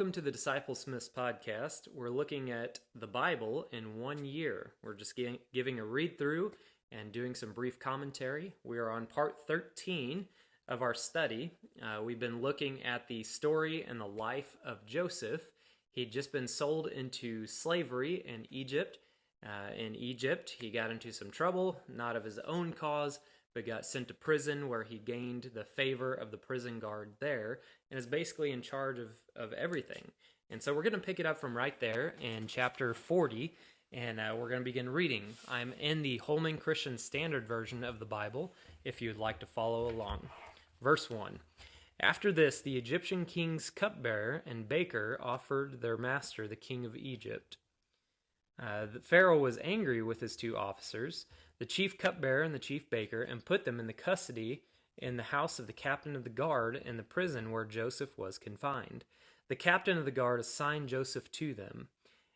Welcome to the DiscipleSmith's podcast. We're looking at the Bible in 1 year. We're just giving a read through and doing some brief commentary. We are on part 13 of our study. We've been looking at the story and the life of Joseph. He'd just been sold into slavery in Egypt. He got into some trouble, not of his own cause, but got sent to prison where he gained the favor of the prison guard there and is basically in charge of everything. And so we're going to pick it up from right there in chapter 40, and we're going to begin reading. I'm in the Holman Christian Standard Version of the Bible, if you'd like to follow along. Verse 1. After this, the Egyptian king's cupbearer and baker offered their master, the king of Egypt. The Pharaoh was angry with his two officers, the chief cupbearer and the chief baker, and put them in the custody in the house of the captain of the guard in the prison where Joseph was confined. The captain of the guard assigned Joseph to them,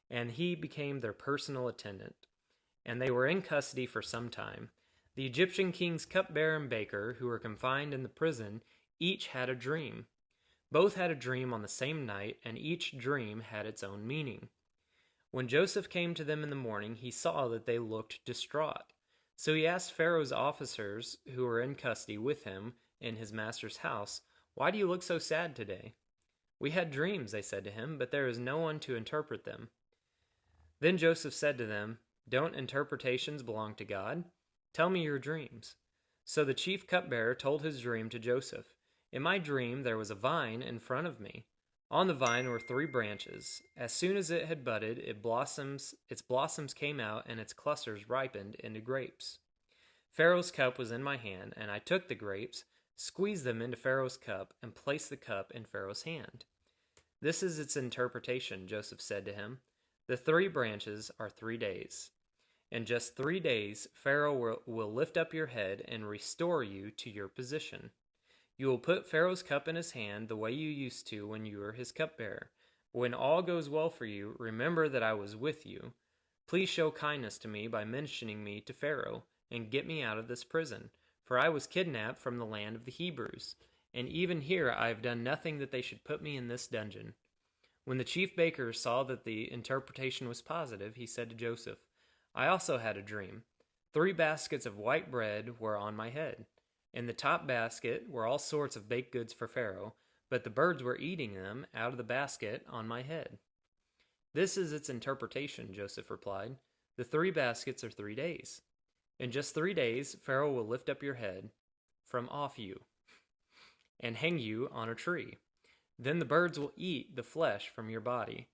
and he became their personal attendant. And they were in custody for some time. The Egyptian king's cupbearer and baker, who were confined in the prison, each had a dream. Both had a dream on the same night, and each dream had its own meaning. When Joseph came to them in the morning, he saw that they looked distraught. So he asked Pharaoh's officers who were in custody with him in his master's house, "Why do you look so sad today?" "We had dreams," they said to him, "but there is no one to interpret them." Then Joseph said to them, "Don't interpretations belong to God? Tell me your dreams." So the chief cupbearer told his dream to Joseph. "In my dream there was a vine in front of me. On the vine were 3 branches. As soon as it had budded, its blossoms came out, and its clusters ripened into grapes. Pharaoh's cup was in my hand, and I took the grapes, squeezed them into Pharaoh's cup, and placed the cup in Pharaoh's hand." "This is its interpretation," Joseph said to him. "The 3 branches are 3 days. In just 3 days, Pharaoh will lift up your head and restore you to your position. You will put Pharaoh's cup in his hand the way you used to when you were his cupbearer. When all goes well for you, remember that I was with you. Please show kindness to me by mentioning me to Pharaoh, and get me out of this prison, for I was kidnapped from the land of the Hebrews, and even here I have done nothing that they should put me in this dungeon." When the chief baker saw that the interpretation was positive, he said to Joseph, "I also had a dream. 3 baskets of white bread were on my head. In the top basket were all sorts of baked goods for Pharaoh, but the birds were eating them out of the basket on my head." "This is its interpretation," Joseph replied. "The 3 baskets are 3 days. In just 3 days, Pharaoh will lift up your head from off you and hang you on a tree. Then the birds will eat the flesh from your body.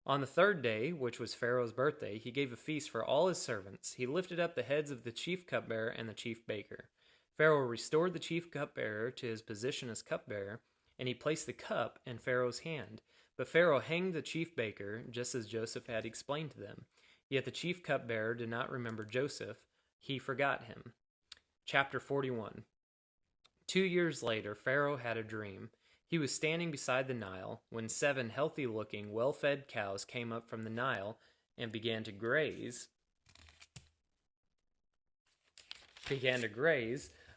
On the 3rd day, which was Pharaoh's birthday, he gave a feast for all his servants. He lifted up the heads of the chief cupbearer and the chief baker. Pharaoh restored the chief cupbearer to his position as cupbearer, and he placed the cup in Pharaoh's hand. But Pharaoh hanged the chief baker, just as Joseph had explained to them. Yet the chief cupbearer did not remember Joseph. He forgot him." Chapter 41. 2 years later, Pharaoh had a dream. He was standing beside the Nile when 7 healthy-looking, well-fed cows came up from the Nile and began to graze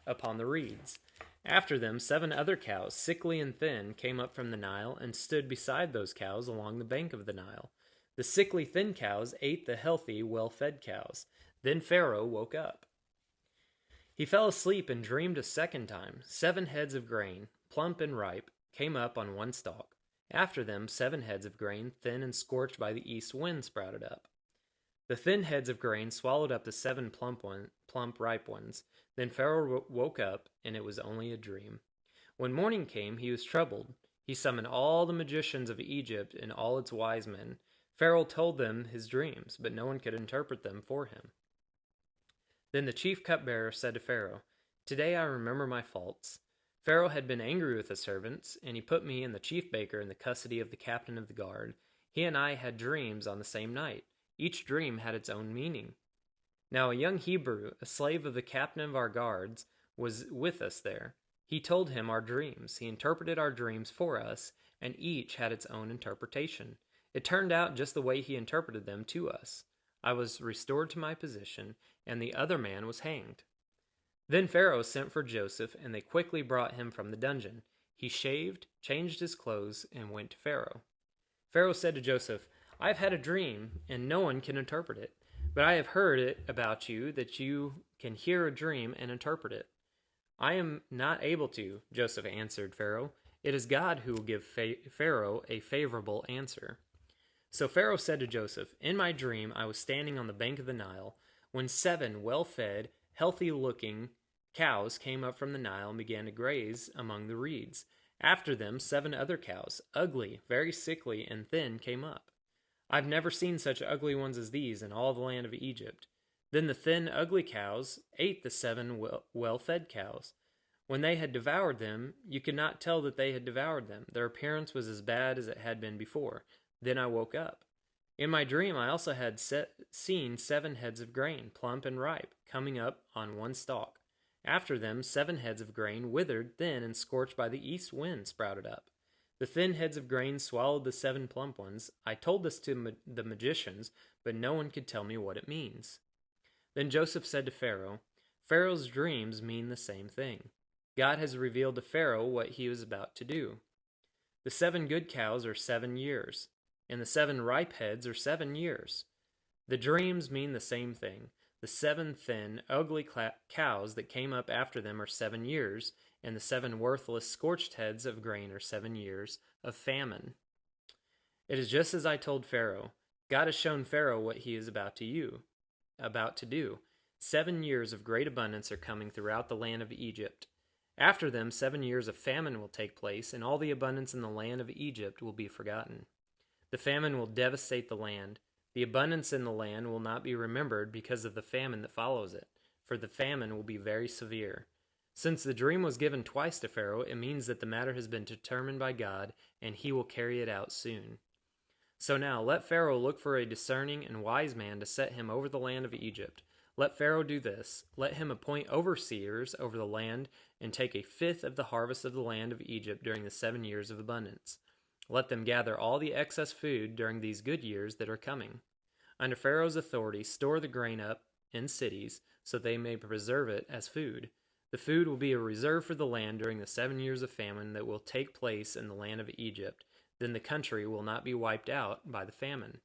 upon the reeds. After them, 7 other cows, sickly and thin, came up from the Nile and stood beside those cows along the bank of the Nile. The sickly, thin cows ate the healthy, well-fed cows. Then Pharaoh woke up. He fell asleep and dreamed a second time. 7 heads of grain, plump and ripe, came up on one stalk. After them, 7 heads of grain, thin and scorched by the east wind, sprouted up. The thin heads of grain swallowed up the 7 plump, ripe ones. Then Pharaoh woke up, and it was only a dream. When morning came, he was troubled. He summoned all the magicians of Egypt and all its wise men. Pharaoh told them his dreams, but no one could interpret them for him. Then the chief cupbearer said to Pharaoh, "Today I remember my faults. Pharaoh had been angry with the servants, and he put me and the chief baker in the custody of the captain of the guard. He and I had dreams on the same night. Each dream had its own meaning. Now a young Hebrew, a slave of the captain of our guards, was with us there. He told him our dreams. He interpreted our dreams for us, and each had its own interpretation. It turned out just the way he interpreted them to us. I was restored to my position, and the other man was hanged." Then Pharaoh sent for Joseph, and they quickly brought him from the dungeon. He shaved, changed his clothes, and went to Pharaoh. Pharaoh said to Joseph, I have had a dream, and no one can interpret it. But I have heard it about you that you can hear a dream and interpret it. I am not able to, Joseph answered Pharaoh. It is God who will give Pharaoh a favorable answer. So Pharaoh said to Joseph, In my dream I was standing on the bank of the Nile, when 7 well-fed, healthy-looking cows came up from the Nile and began to graze among the reeds. After them 7 other cows, ugly, very sickly, and thin, came up. I've never seen such ugly ones as these in all the land of Egypt. Then the thin, ugly cows ate the 7 well-fed cows. When they had devoured them, you could not tell that they had devoured them. Their appearance was as bad as it had been before. Then I woke up. In my dream, I also had seen 7 heads of grain, plump and ripe, coming up on one stalk. After them, 7 heads of grain, withered, thin, and scorched by the east wind, sprouted up. The thin heads of grain swallowed the 7 plump ones. I told this to the magicians, but no one could tell me what it means. Then Joseph said to Pharaoh, Pharaoh's dreams mean the same thing. God has revealed to Pharaoh what he was about to do. The 7 good cows are 7 years, and the 7 ripe heads are 7 years. The dreams mean the same thing. The 7 thin, ugly cows that came up after them are 7 years, and the 7 worthless, scorched heads of grain are 7 years of famine. It is just as I told Pharaoh. God has shown Pharaoh what he is about to do. 7 years of great abundance are coming throughout the land of Egypt. After them, 7 years of famine will take place, and all the abundance in the land of Egypt will be forgotten. The famine will devastate the land. The abundance in the land will not be remembered because of the famine that follows it, for the famine will be very severe. Since the dream was given twice to Pharaoh, it means that the matter has been determined by God, and he will carry it out soon. So now, let Pharaoh look for a discerning and wise man to set him over the land of Egypt. Let Pharaoh do this. Let him appoint overseers over the land and take 1/5 of the harvest of the land of Egypt during the 7 years of abundance. Let them gather all the excess food during these good years that are coming. Under Pharaoh's authority, store the grain up in cities so they may preserve it as food. The food will be a reserve for the land during the 7 years of famine that will take place in the land of Egypt. Then the country will not be wiped out by the famine.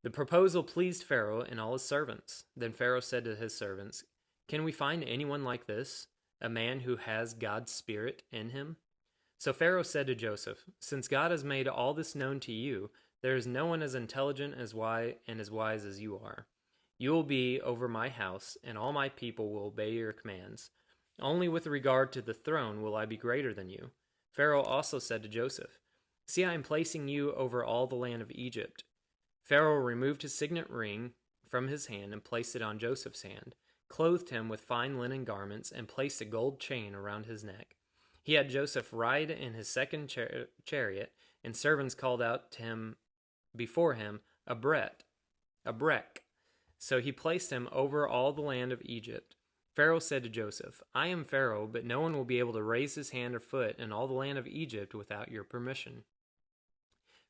The proposal pleased Pharaoh and all his servants. Then Pharaoh said to his servants, Can we find anyone like this, a man who has God's Spirit in him? So Pharaoh said to Joseph, Since God has made all this known to you, there is no one as intelligent as wise as you are. You will be over my house, and all my people will obey your commands. Only with regard to the throne will I be greater than you. Pharaoh also said to Joseph, See, I am placing you over all the land of Egypt. Pharaoh removed his signet ring from his hand and placed it on Joseph's hand, clothed him with fine linen garments, and placed a gold chain around his neck. He had Joseph ride in his second chariot, and servants called out to him before him, a brek. So he placed him over all the land of Egypt. Pharaoh said to Joseph, I am Pharaoh, but no one will be able to raise his hand or foot in all the land of Egypt without your permission.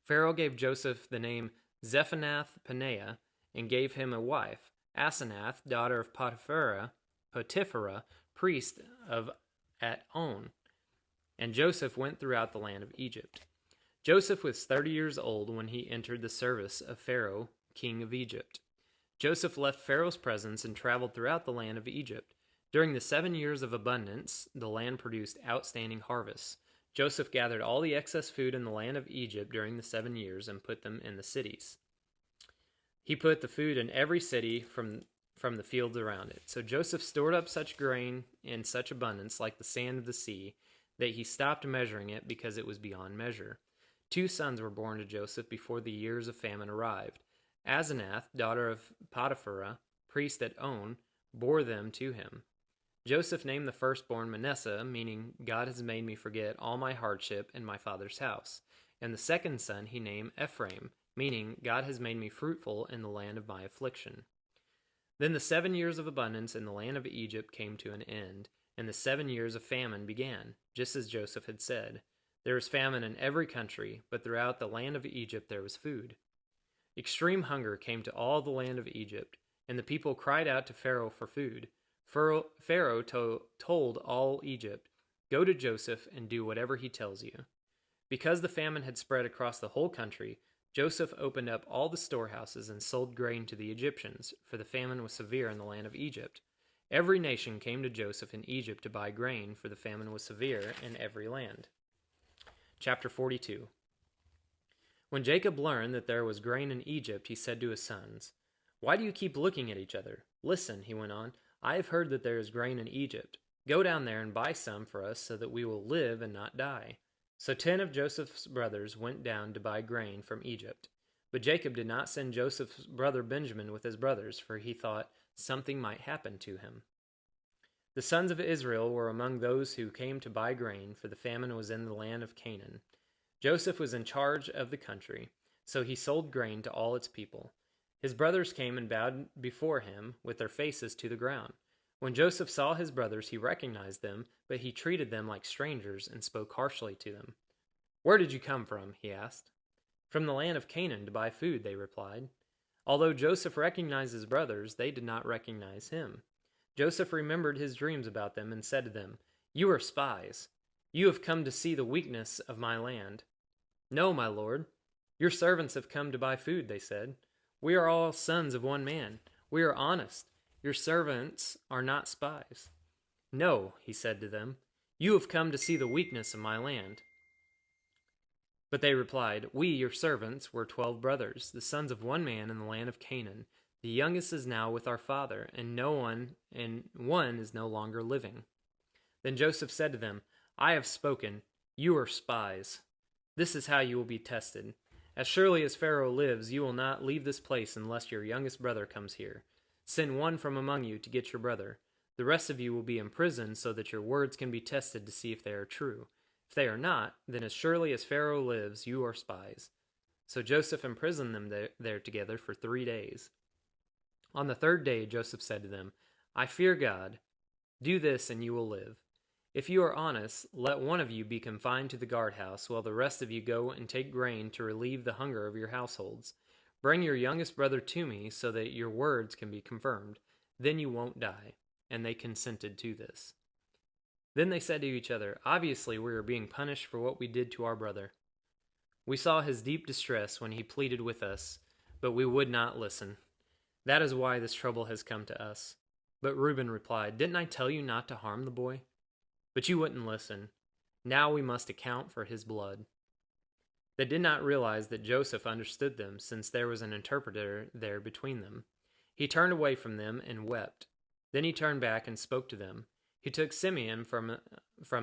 Pharaoh gave Joseph the name Zephanath-Paneah, and gave him a wife, Asenath, daughter of Potiphera, priest of On. And Joseph went throughout the land of Egypt. Joseph was 30 years old when he entered the service of Pharaoh, king of Egypt. Joseph left Pharaoh's presence and traveled throughout the land of Egypt. During the 7 years of abundance, the land produced outstanding harvests. Joseph gathered all the excess food in the land of Egypt during the 7 years and put them in the cities. He put the food in every city from the fields around it. So Joseph stored up such grain in such abundance, like the sand of the sea, that he stopped measuring it because it was beyond measure. 2 sons were born to Joseph before the years of famine arrived. Asenath, daughter of Potiphera, priest at On, bore them to him. Joseph named the firstborn Manasseh, meaning God has made me forget all my hardship in my father's house. And the second son he named Ephraim, meaning God has made me fruitful in the land of my affliction. Then the 7 years of abundance in the land of Egypt came to an end, and the 7 years of famine began, just as Joseph had said. There was famine in every country, but throughout the land of Egypt there was food. Extreme hunger came to all the land of Egypt, and the people cried out to Pharaoh for food. Pharaoh told all Egypt, Go to Joseph and do whatever he tells you. Because the famine had spread across the whole country, Joseph opened up all the storehouses and sold grain to the Egyptians, for the famine was severe in the land of Egypt. Every nation came to Joseph in Egypt to buy grain, for the famine was severe in every land. Chapter 42. When Jacob learned that there was grain in Egypt, he said to his sons, "Why do you keep looking at each other? Listen," he went on, "I have heard that there is grain in Egypt. Go down there and buy some for us so that we will live and not die." So 10 of Joseph's brothers went down to buy grain from Egypt. But Jacob did not send Joseph's brother Benjamin with his brothers, for he thought something might happen to him. The sons of Israel were among those who came to buy grain, for the famine was in the land of Canaan. Joseph was in charge of the country, so he sold grain to all its people. His brothers came and bowed before him with their faces to the ground. When Joseph saw his brothers, he recognized them, but he treated them like strangers and spoke harshly to them. "Where did you come from?" he asked. "From the land of Canaan to buy food," they replied. Although Joseph recognized his brothers, they did not recognize him. Joseph remembered his dreams about them and said to them, "You are spies. You have come to see the weakness of my land." "No, my lord. Your servants have come to buy food," they said. "We are all sons of one man. We are honest. Your servants are not spies." "No," he said to them. "You have come to see the weakness of my land." But they replied, "We, your servants, were 12 brothers, the sons of one man in the land of Canaan. The youngest is now with our father, and one is no longer living." Then Joseph said to them, "I have spoken. You are spies. This is how you will be tested. As surely as Pharaoh lives, you will not leave this place unless your youngest brother comes here. Send one from among you to get your brother. The rest of you will be imprisoned so that your words can be tested to see if they are true. If they are not, then as surely as Pharaoh lives, you are spies." So Joseph imprisoned them there together for 3 days. On the 3rd day, Joseph said to them, "I fear God. Do this and you will live. If you are honest, let one of you be confined to the guardhouse, while the rest of you go and take grain to relieve the hunger of your households. Bring your youngest brother to me so that your words can be confirmed. Then you won't die." And they consented to this. Then they said to each other, "Obviously we are being punished for what we did to our brother. We saw his deep distress when he pleaded with us, but we would not listen. That is why this trouble has come to us." But Reuben replied, "Didn't I tell you not to harm the boy? But you wouldn't listen. Now we must account for his blood." They did not realize that Joseph understood them, since there was an interpreter there between them. He turned away from them and wept. Then he turned back and spoke to them. He took Simeon from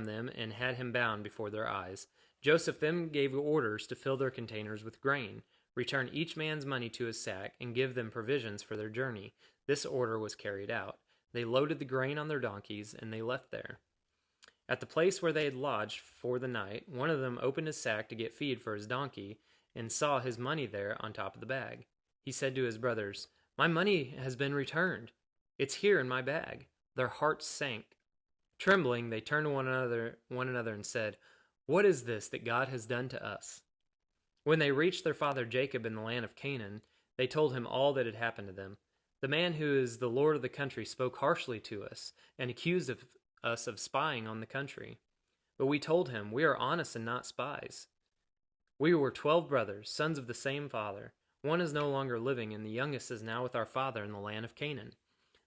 them and had him bound before their eyes. Joseph then gave orders to fill their containers with grain, return each man's money to his sack, and give them provisions for their journey. This order was carried out. They loaded the grain on their donkeys, and they left there. At the place where they had lodged for the night, one of them opened his sack to get feed for his donkey, and saw his money there on top of the bag. He said to his brothers, "My money has been returned. It's here in my bag." Their hearts sank. Trembling, they turned to one another and said, "What is this that God has done to us?" When they reached their father Jacob in the land of Canaan, they told him all that had happened to them. "The man who is the lord of the country spoke harshly to us and accused us of spying on the country. But we told him, 'We are honest and not spies. We were 12 brothers, sons of the same father. One is no longer living, and the youngest is now with our father in the land of Canaan.'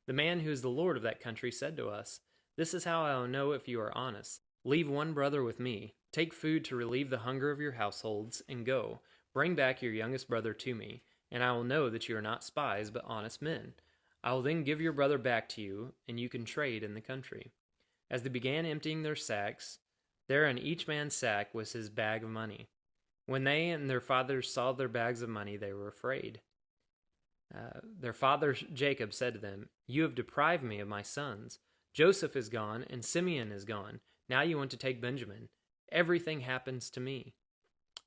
The man who is the lord of that country said to us, 'This is how I will know if you are honest. Leave one brother with me. Take food to relieve the hunger of your households, and go. Bring back your youngest brother to me, and I will know that you are not spies, but honest men. I will then give your brother back to you, and you can trade in the country.' As they began emptying their sacks, there in each man's sack was his bag of money. When they and their fathers saw their bags of money, they were afraid. Their father Jacob said to them, 'You have deprived me of my sons. Joseph is gone, and Simeon is gone. Now you want to take Benjamin. Everything happens to me.'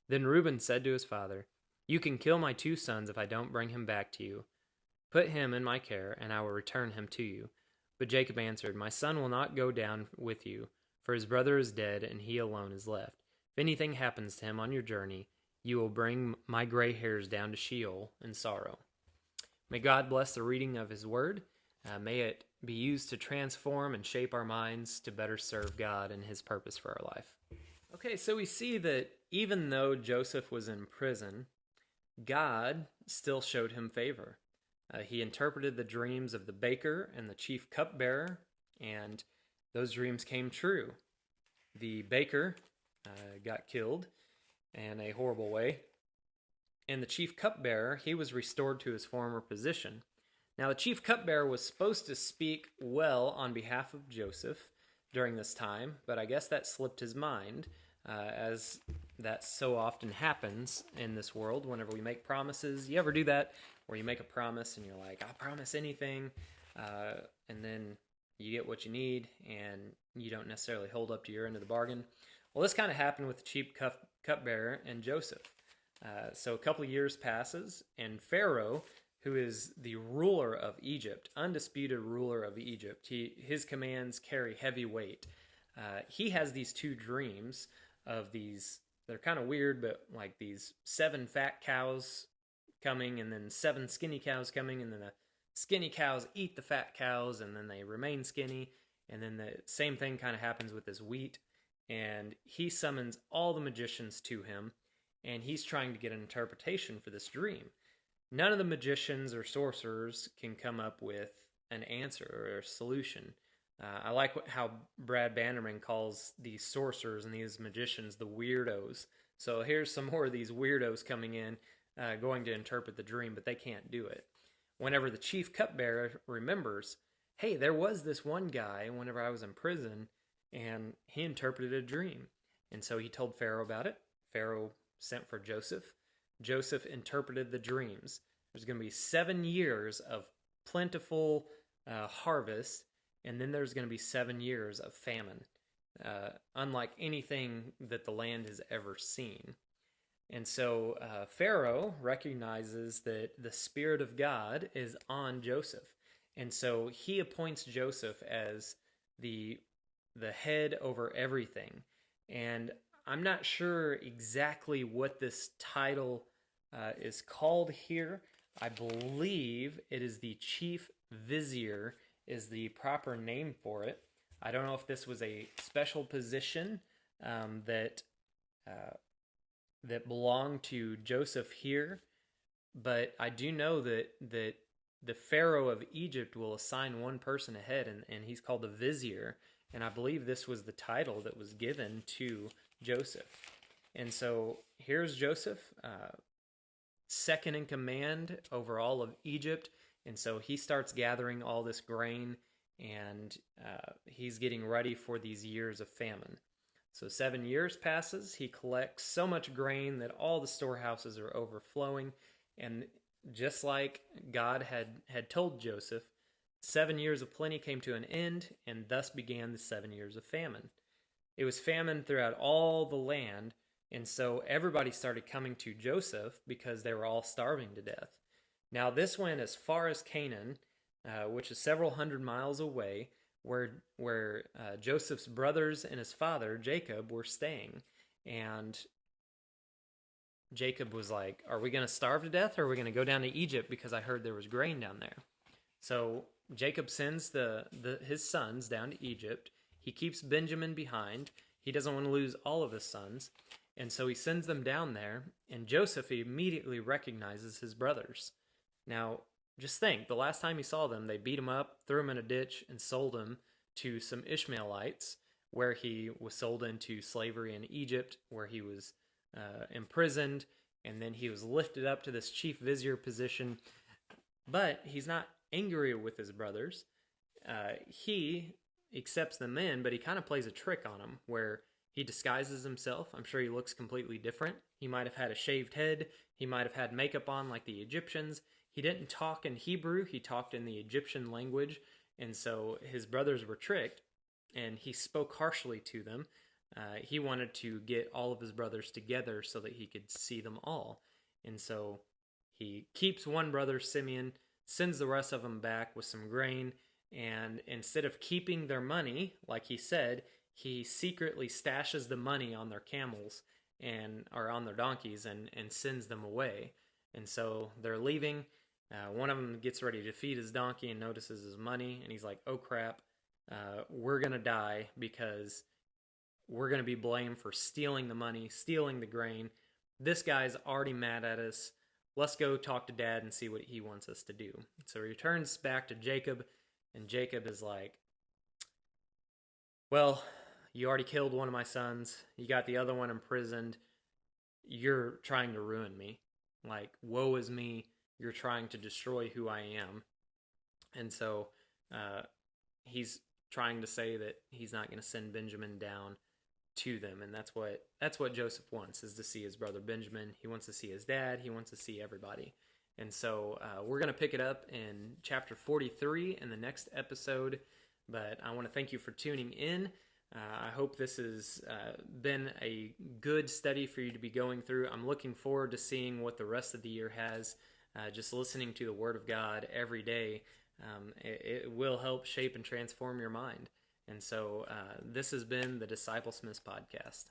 Then Reuben said to his father, 'You can kill my 2 sons if I don't bring him back to you. Put him in my care, and I will return him to you.' But Jacob answered, 'My son will not go down with you, for his brother is dead, and he alone is left. If anything happens to him on your journey, you will bring my gray hairs down to Sheol in sorrow.'" May God bless the reading of his word. May it be used to transform and shape our minds to better serve God and his purpose for our life. Okay, so we see that even though Joseph was in prison, God still showed him favor. He interpreted the dreams of the baker and the chief cupbearer, and those dreams came true. The baker got killed in a horrible way, and the chief cupbearer, he was restored to his former position. Now, the chief cupbearer was supposed to speak well on behalf of Joseph during this time, but I guess that slipped his mind, as that so often happens in this world whenever we make promises. You ever do that, where you make a promise and you're like, I'll promise anything, and then you get what you need, and you don't necessarily hold up to your end of the bargain? Well, this kind of happened with the chief cupbearer and Joseph. So a couple of years passes, and Pharaoh, who is the ruler of Egypt, undisputed ruler of Egypt, his commands carry heavy weight. He has these two dreams of these, they're kind of weird, but like these 7 fat cows coming, and then 7 skinny cows coming, and then the skinny cows eat the fat cows, and then they remain skinny, and then the same thing kind of happens with this wheat, and he summons all the magicians to him, and he's trying to get an interpretation for this dream. None of the magicians or sorcerers can come up with an answer or a solution. I like how Brad Bannerman calls these sorcerers and these magicians the weirdos. So here's some more of these weirdos coming in, going to interpret the dream, but they can't do it. Whenever the chief cupbearer remembers, hey, there was this one guy whenever I was in prison, and he interpreted a dream. And so he told Pharaoh about it. Pharaoh sent for Joseph. Joseph interpreted the dreams. There's going to be 7 years of plentiful harvest, and then there's going to be 7 years of famine, unlike anything that the land has ever seen. And so Pharaoh recognizes that the Spirit of God is on Joseph. And so he appoints Joseph as the head over everything. And I'm not sure exactly what this title is called here. I believe it is the chief vizier is the proper name for it. I don't know if this was a special position that belonged to Joseph here, but I do know that the Pharaoh of Egypt will assign one person ahead, and he's called the vizier, and I believe this was the title that was given to Joseph. And so here's Joseph, second in command over all of Egypt, and so he starts gathering all this grain, and he's getting ready for these years of famine. So 7 years passes, he collects so much grain that all the storehouses are overflowing, and just like God had told Joseph, 7 years of plenty came to an end, and thus began the 7 years of famine. It was famine throughout all the land, and so everybody started coming to Joseph because they were all starving to death. Now this went as far as Canaan, which is several hundred miles away, where Joseph's brothers and his father, Jacob, were staying. And Jacob was like, are we going to starve to death, or are we going to go down to Egypt because I heard there was grain down there? So Jacob sends his sons down to Egypt. He keeps Benjamin behind. He doesn't want to lose all of his sons. And so he sends them down there, and Joseph immediately recognizes his brothers. Now, just think, the last time he saw them, they beat him up, threw him in a ditch, and sold him to some Ishmaelites, where he was sold into slavery in Egypt, where he was imprisoned, and then he was lifted up to this chief vizier position. But he's not angry with his brothers. He accepts them in, but he kind of plays a trick on them, where he disguises himself. I'm sure he looks completely different. He might have had a shaved head. He might have had makeup on like the Egyptians. He didn't talk in Hebrew. He talked in the Egyptian language. And so his brothers were tricked, and he spoke harshly to them. He wanted to get all of his brothers together so that he could see them all. And so he keeps one brother, Simeon, sends the rest of them back with some grain, and instead of keeping their money, like he said, he secretly stashes the money on their camels or on their donkeys and sends them away. And so they're leaving. One of them gets ready to feed his donkey and notices his money, and he's like, oh crap, we're going to die because we're going to be blamed for stealing the money, stealing the grain. This guy's already mad at us. Let's go talk to Dad and see what he wants us to do. So he returns back to Jacob, and Jacob is like, well, you already killed one of my sons. You got the other one imprisoned. You're trying to ruin me. Like, woe is me. You're trying to destroy who I am. And so he's trying to say that he's not going to send Benjamin down to them, and that's what Joseph wants, is to see his brother Benjamin. He wants to see his dad. He wants to see everybody. And so we're going to pick it up in chapter 43 in the next episode. But I want to thank you for tuning in. I hope this has been a good study for you to be going through. I'm looking forward to seeing what the rest of the year has. Just listening to the Word of God every day, it will help shape and transform your mind. And so this has been the DiscipleSmith's podcast.